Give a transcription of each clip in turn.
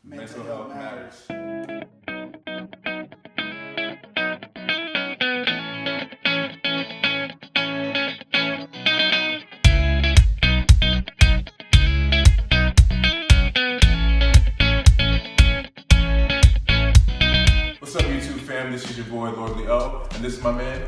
Mental health matters. What's up, YouTube fam? This is your boy LordleyO, and this is my man,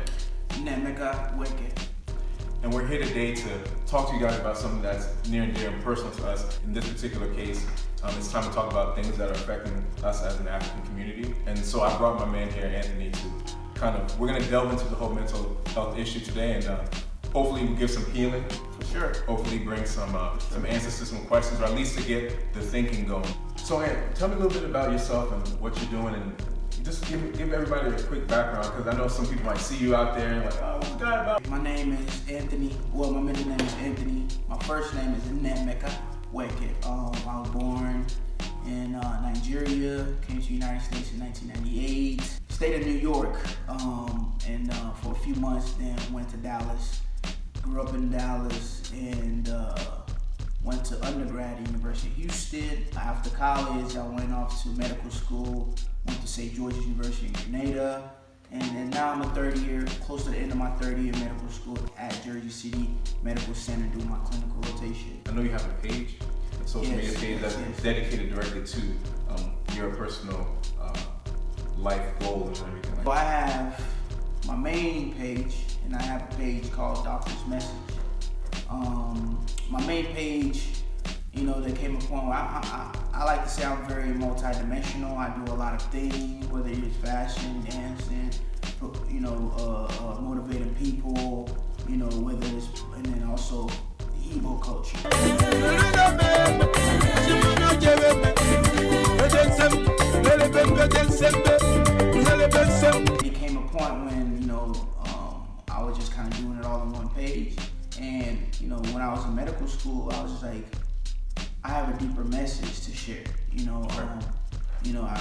and we're here today to talk to you guys about something that's near and dear and personal to us. In this particular case, it's time to talk about things that are affecting us as an African community. And so I brought my man here, Anthony, to we're gonna delve into the whole mental health issue today, and hopefully give some healing. For sure. Hopefully bring some answers to some questions, or at least to get the thinking going. So, tell me a little bit about yourself and what you're doing, and just give everybody a quick background, because I know some people might see you out there and like, oh, what's the guy about? My name is Anthony. Well, my middle name is Anthony. My first name is Nemeka Weke. I was born in Nigeria, came to the United States in 1998. Stayed in New York, and for a few months, then went to Dallas. Grew up in Dallas and went to undergrad at University of Houston. After college, I went off to medical school, went to St. George's University in Grenada, and then now I'm a third year, close to the end of my third year medical school at Jersey City Medical Center doing my clinical rotation. I know you have a page, a social media page that's dedicated directly to your personal life goals and everything like that. I have my main page, and I have a page called Doctor's Message. My main page, there came a point where I like to say I'm very multidimensional. I do a lot of things, whether it's fashion, dancing, motivating people, whether it's, and then also the Igbo culture. It came a point when, I was just kind of doing it all on one page. And, when I was in medical school, I was just like, I have a deeper message to share.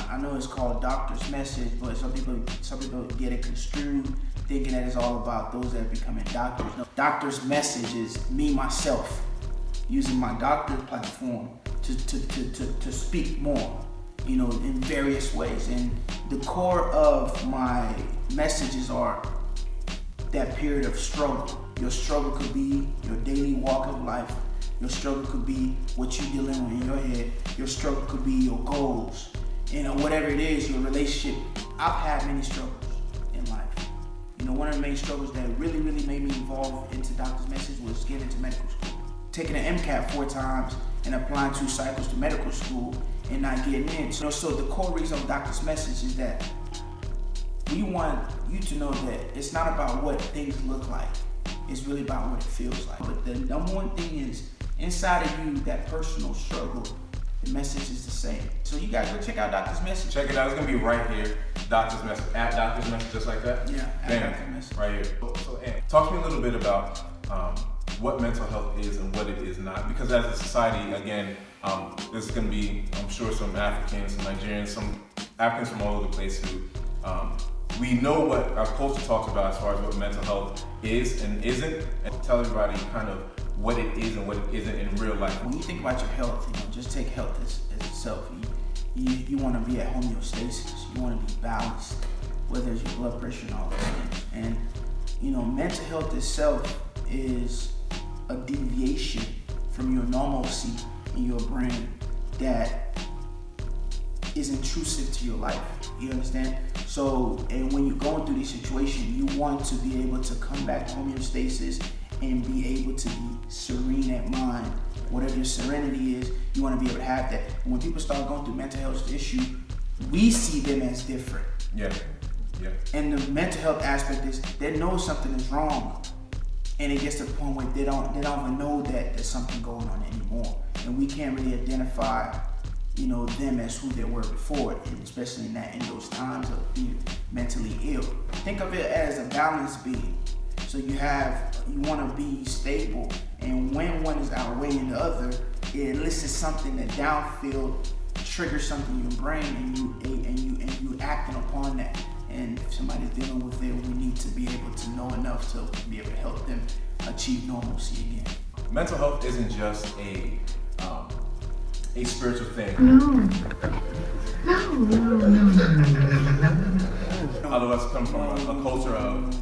I know it's called Doctor's Message, but some people get it construed thinking that it's all about those that are becoming doctors. No, Doctor's Message is me, myself, using my doctor platform to speak more, in various ways. And the core of my messages are that period of struggle. Your struggle could be your daily walk of life. Your struggle could be what you're dealing with in your head. Your struggle could be your goals. Whatever it is, your relationship. I've had many struggles in life. One of the main struggles that really, really made me evolve into Doctor's Message was getting into medical school. Taking an MCAT 4 times and applying 2 cycles to medical school and not getting in. So the core reason of Doctor's Message is that we want you to know that it's not about what things look like. It's really about what it feels like. But the number one thing is, inside of you, that personal struggle, the message is the same. So you guys go check out Doctor's Message. Check it out. It's gonna be right here. Doctor's Message, at Doctor's Message, just like that. Yeah, at Doctor's Message. Right here. So, talk to me a little bit about what mental health is and what it is not. Because as a society, again, there's gonna be, I'm sure, some Africans, some Nigerians, some Africans from all over the place who we know what our culture talks about as far as what mental health is and isn't, and tell everybody kind of what it is and what it isn't in real life. When you think about your health, just take health as itself. You want to be at homeostasis. You want to be balanced, whether it's your blood pressure and all those things. And mental health itself is a deviation from your normalcy in your brain that is intrusive to your life. You understand? So, and when you're going through this situation, you want to be able to come back to homeostasis and be able to be serene at mind. Whatever your serenity is, you want to be able to have that. And when people start going through mental health issue, we see them as different. Yeah. And the mental health aspect is they know something is wrong, and it gets to the point where they don't even know that there's something going on anymore, and we can't really identify them as who they were before, and especially in those times of being mentally ill. Think of it as a balanced being. So you want to be stable, and when one is outweighing the other, it elicits something that downfield triggers something in your brain, and you acting upon that. And if somebody's dealing with it, we need to be able to know enough to be able to help them achieve normalcy again. Mental health isn't just a spiritual thing. No. Other of us come from a culture of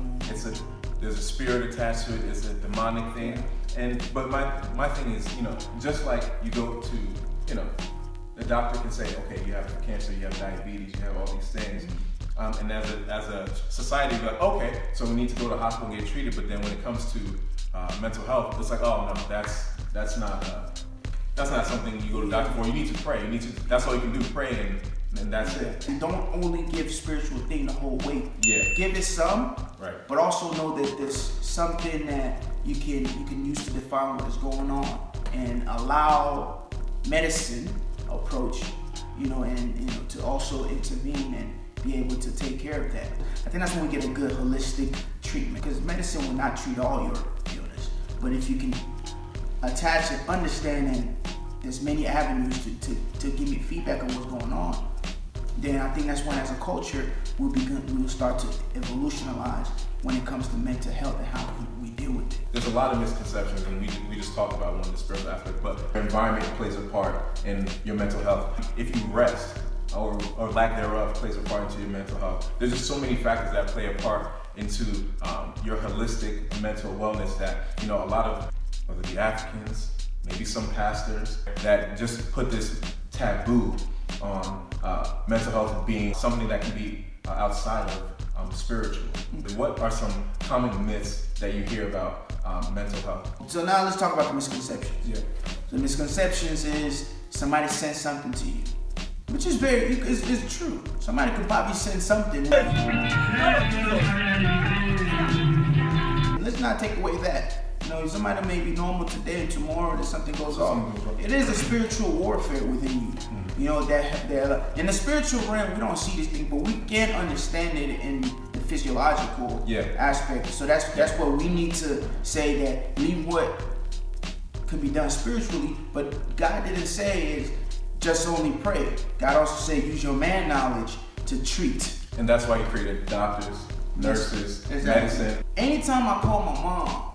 there's a spirit attached to it. It's a demonic thing. But my thing is, just like you go to, the doctor can say, okay, you have cancer, you have diabetes, you have all these things. And as a society, we're like, okay, so we need to go to the hospital and get treated. But then when it comes to mental health, it's like, oh no, that's not something you go to the doctor for. You need to pray. That's all you can do, pray, and that's it. And don't only give spiritual thing the whole weight. Yeah. Give it some, right. But also know that there's something that you can use to define what is going on, and allow medicine approach, and to also intervene and be able to take care of that. I think that's when we get a good holistic treatment, because medicine will not treat all your illness, but if you can attach and understanding there's many avenues to give me feedback on what's going on, then I think that's when, as a culture, we will start to evolutionize when it comes to mental health and how we deal with it. There's a lot of misconceptions, and we just talked about one of the spiritual aspect, but your environment plays a part in your mental health. If you rest, or lack thereof plays a part into your mental health. There's just so many factors that play a part into your holistic mental wellness that, a lot of, whether it be Africans, maybe some pastors, that just put this taboo on mental health being something that can be outside of spiritual. What are some common myths that you hear about mental health? So now let's talk about the misconceptions. Yeah. So misconceptions is somebody sent something to you, which is it's true. Somebody could probably send something. Let's not take away that. Somebody may be normal today and tomorrow that something goes off. It is a spiritual warfare within you. That in the spiritual realm, we don't see this thing, but we can understand it in the physiological aspect. So that's what we need to say, that leave what could be done spiritually, but God didn't say is just only pray. God also said use your man knowledge to treat. And that's why He created doctors, nurses, medicine. Anytime I call my mom,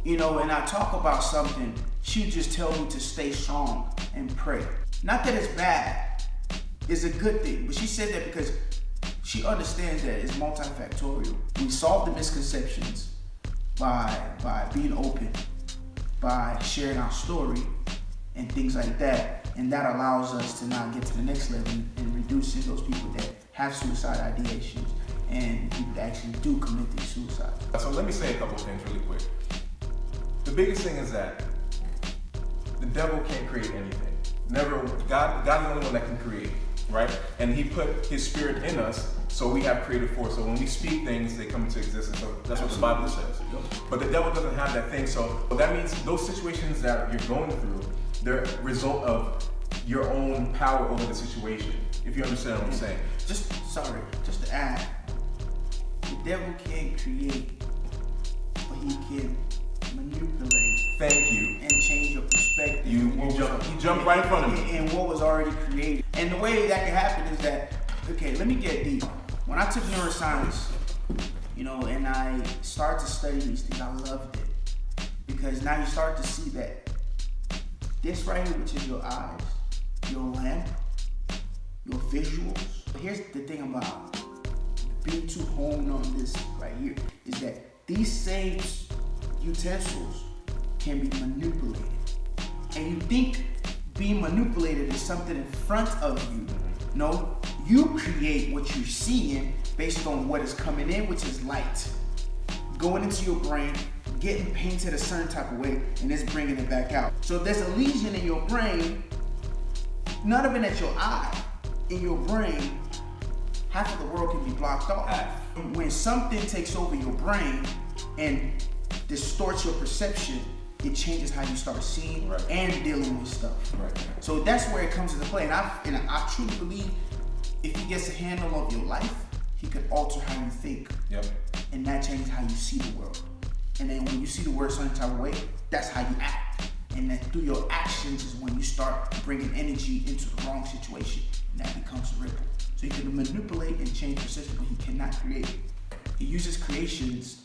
and I talk about something, she would just tell me to stay strong and pray. Not that it's bad, it's a good thing, but she said that because she understands that it's multifactorial. We solve the misconceptions by being open, by sharing our story and things like that, and that allows us to now get to the next level and reducing those people that have suicide ideations and people that actually do commit these suicides. So let me say a couple of things really quick. The biggest thing is that the devil can't create anything. Never. God is the only one that can create, right? And He put His Spirit in us, so we have creative force. So when we speak things, they come into existence. So that's what the Bible says. But the devil doesn't have that thing. So that means those situations that you're going through, they're a result of your own power over the situation. If you understand what I'm saying. Just to add, the devil can't create, but he can manipulate. Thank you. And change your perspective. You jumped right in front of me. And what was already created. And the way that can happen is that, okay, let me get deep. When I took neuroscience, and I started to study these things, I loved it. Because now you start to see that this right here, which is your eyes, your lamp, your visuals. But here's the thing about being too honed on this right here, is that these same utensils can be manipulated. And you think being manipulated is something in front of you. No, you create what you're seeing based on what is coming in, which is light, going into your brain, getting painted a certain type of way, and it's bringing it back out. So if there's a lesion in your brain, not even at your eye, in your brain, half of the world can be blocked off. When something takes over your brain and distorts your perception, it changes how you start seeing and dealing with stuff. Right. So that's where it comes into play. And I truly believe if he gets a handle of your life, he could alter how you think. Yep. And that changes how you see the world. And then when you see the world some type of way, that's how you act. And then through your actions is when you start bringing energy into the wrong situation. And that becomes a ripple. So he can manipulate and change perception, but he cannot create. He uses creations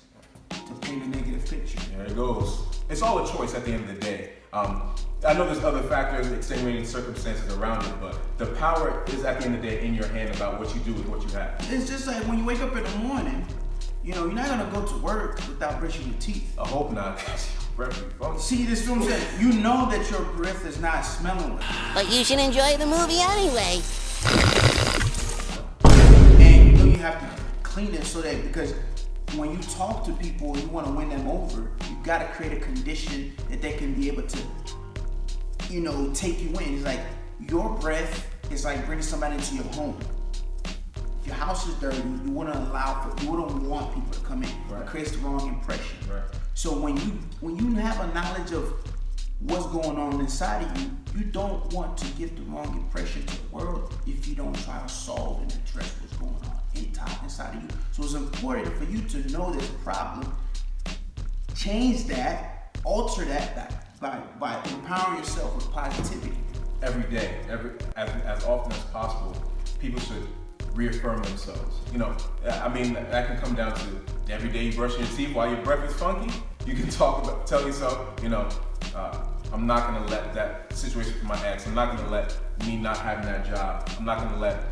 to paint a negative picture. There it goes. It's all a choice at the end of the day. I know there's other factors, extenuating circumstances around it, but the power is at the end of the day in your hand about what you do with what you have. It's just like when you wake up in the morning, you know, you're not gonna go to work without brushing your teeth. I hope not. See, this is what I'm saying. You know that your breath is not smelling well. But you should enjoy the movie anyway. And you know you have to clean it so that, because when you talk to people, you want to win them over, you got to create a condition that they can be able to, you know, take you in. It's like your breath is like bringing somebody into your home. If your house is dirty, you wouldn't want people to come in. Right. It creates the wrong impression. Right. So when you have a knowledge of what's going on inside of you, you don't want to give the wrong impression to the world if you don't try to solve and address what's going on inside of you. So it's important for you to know there's a problem, change that, alter that by empowering yourself with positivity. Every day, as often as possible, people should reaffirm themselves. You know, I mean, that can come down to every day you brush your teeth while your breath is funky. You can tell yourself, you know, I'm not gonna let that situation with my ex, I'm not gonna let me not having that job, I'm not gonna let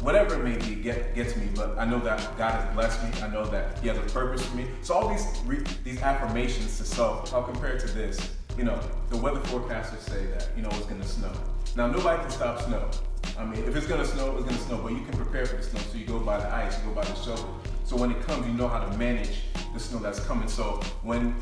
whatever it may be get to me, but I know that God has blessed me, I know that He has a purpose for me. So all these affirmations to self, I'll compare it to this. You know, the weather forecasters say that, you know, it's gonna snow. Now nobody can stop snow. I mean, if it's gonna snow, it's gonna snow, but you can prepare for the snow. So you go by the ice, you go by the shovel. So when it comes, you know how to manage the snow that's coming. So when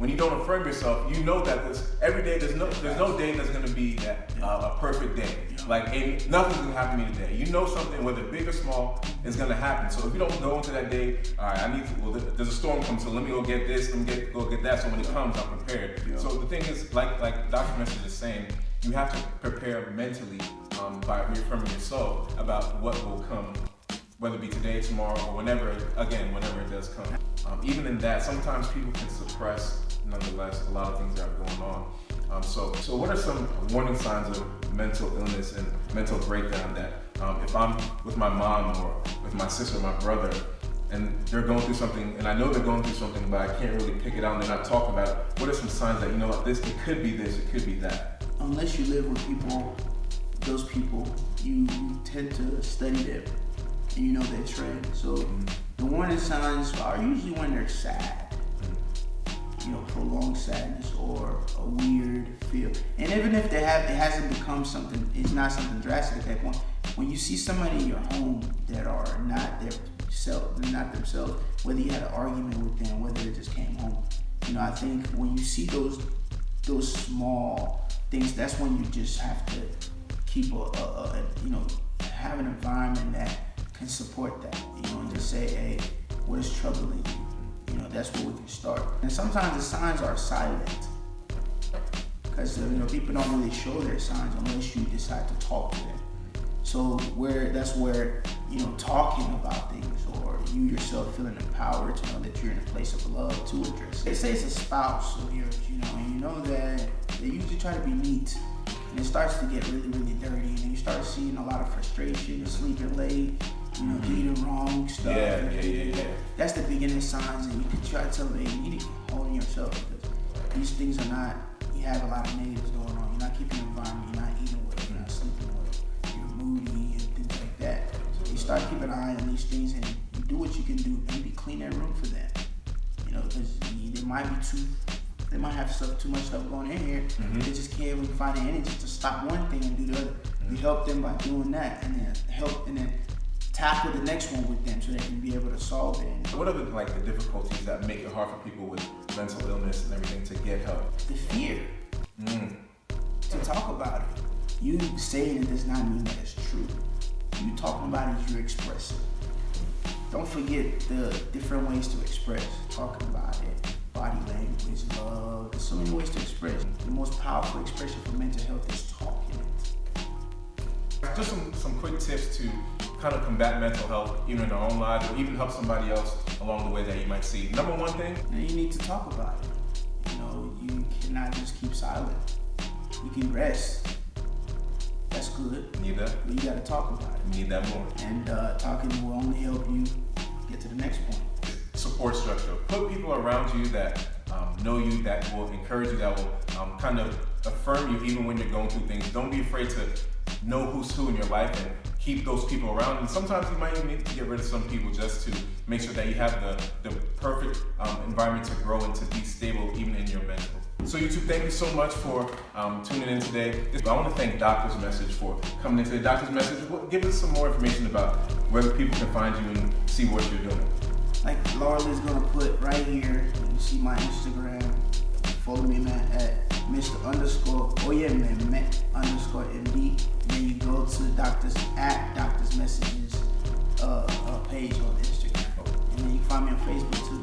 you don't affirm yourself, you know that every day there's no day that's gonna be that a perfect day. Like nothing's gonna happen to me today. You know something, whether big or small, is gonna happen. So if you don't go into that day, all right, there's a storm coming, so let me go get this, go get that. So when it comes, I'm prepared. Yeah. So the thing is, like Dr. Message is saying, you have to prepare mentally by reaffirming yourself about what will come, whether it be today, tomorrow, or whenever it does come. Even in that, sometimes people can suppress, nonetheless, a lot of things that are going on. So what are some warning signs of mental illness and mental breakdown that if I'm with my mom or with my sister or my brother, and they're going through something, and I know they're going through something, but I can't really pick it out and they're not talking about it, what are some signs that, you know what, it could be this, it could be that? Unless you live with people, those people, you tend to study them and you know their trend. So the warning signs are usually when they're sad, you know, prolonged sadness or a weird feel. And even if it hasn't become something, it's not something drastic at that point. When you see somebody in your home that are not themselves, whether you had an argument with them, whether they just came home, you know, I think when you see those small things, that's when you just have to keep have an environment that can support that, you know, and just say, hey, what is troubling you? You know, that's where we can start. And sometimes the signs are silent, because you know, people don't really show their signs unless you decide to talk to them. So that's where you know, talking about things, or you yourself feeling empowered to know that you're in a place of love to address it. They say it's a spouse of yours, you know, and you know that they usually try to be neat, and it starts to get really, really dirty, and you start seeing a lot of frustration, sleeping late, you know, eating wrong stuff. Yeah. That's the beginning signs, and you can try to tell them, hey, you need to keep holding yourself, because these things are not, you have a lot of negatives going on. You're not keeping the environment, you're not eating well, you're not sleeping well, you're moody and things like that. So you start keeping an eye on these things, and you do what you can do. Maybe clean that room for them, you know, because they might have too much stuff going in here. They just can't really find the energy to stop one thing and do the other. You help them by doing that, and then tackle the next one with them so they can be able to solve it. What are the difficulties that make it hard for people with mental illness and everything to get help? The fear to talk about it. You saying it does not mean that it's true. You talking about it, you're expressing. Don't forget the different ways to express. Talking about it, body language, love. There's so many ways to express. The most powerful expression for mental health is talking it. Just some quick tips to kind of combat mental health, even in our own lives, or even help somebody else along the way that you might see. Number one thing, and you need to talk about it. You know, you cannot just keep silent. You can rest. That's good. Need that. But you gotta talk about it. Need that more. And talking will only help you get to the next point. So support structure. Put people around you that know you, that will encourage you, that will kind of affirm you even when you're going through things. Don't be afraid to know who's who in your life and keep those people around. And sometimes you might even need to get rid of some people just to make sure that you have the perfect environment to grow and to be stable even in your mental. So YouTube, thank you so much for tuning in today. I want to thank Doctor's Message for coming in today. Doctor's Message, give us some more information about where people can find you and see what you're doing. Like LordleyO's gonna put right here, you see my Instagram. Follow me, man, at Mr_MD. Then you go to Doctor's Messages page on Instagram. And then you find me on Facebook too.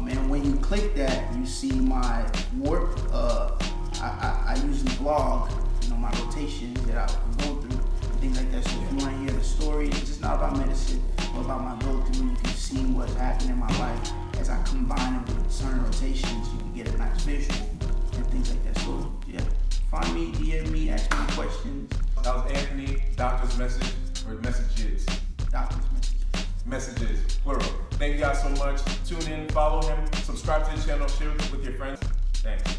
And when you click that, you see my work. I usually blog, my rotations that I go through, and things like that. So if you want to hear the story, it's just not about medicine, but about my go through. You can see what's happening in my life as I combine it with certain rotations. You can get a nice visual and things like that. So yeah, find me, DM me, ask me questions. That was Anthony, Doctor's Message, or Messages. Doctor's Message. Messages, plural. Thank you guys so much. Tune in, follow him, subscribe to the channel, share it with your friends. Thanks.